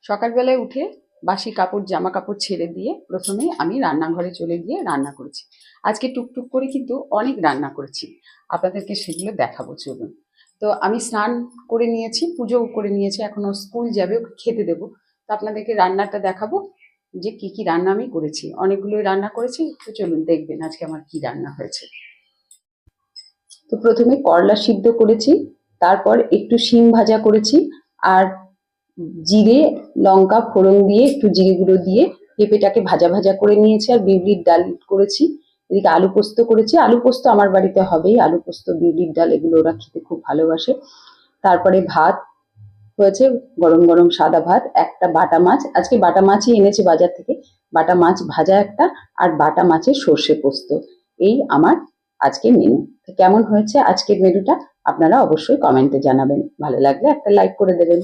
সকালবেলায় উঠে বাসি কাপড় জামা কাপড় ছেড়ে দিয়ে প্রথমে আমি রান্নাঘরে চলে গিয়ে রান্না করেছি। আজকে টুকটুক করে কিন্তু অনেক রান্না করেছি, আপনাদেরকে সেগুলো দেখাবো চলুন। তো আমি স্নান করে নিয়েছি, পুজোও করে নিয়েছি, এখনো স্কুল যাবে, ওকে খেতে দেবো। তো আপনাদেরকে রান্নাটা দেখাবো যে কি কি রান্না আমি করেছি। অনেকগুলোই রান্না করেছি, তো চলুন দেখবেন আজকে আমার কি রান্না হয়েছে। তো প্রথমে করলা সিদ্ধ করেছি, তারপর একটু শিম ভাজা করেছি, আর জিরে লঙ্কা ফোড়ন দিয়ে একটু জিরে গুঁড়ো দিয়ে পেঁপেটাকে ভাজা ভাজা করে নিয়েছি, আর বিউলির ডাল করেছি। এদিকে আলু পোস্ত করেছি, আলু পোস্ত আমার বাড়িতে হবেই, আলু পোস্ত বিউলির ডাল এগুলো ওরা খেতে খুব ভালোবাসে। তারপরে ভাত হয়েছে, গরম গরম সাদা ভাত, একটা বাটা মাছ, আজকে বাটা মাছই এনেছে বাজার থেকে, বাটা মাছ ভাজা একটা, আর বাটা মাছের সর্ষে পোস্ত। এই আমার আজকের মেনু। কেমন হয়েছে আজকের মেনুটা আপনারা অবশ্যই কমেন্টে জানাবেন, ভালো লাগলে একটা লাইক করে দেবেন।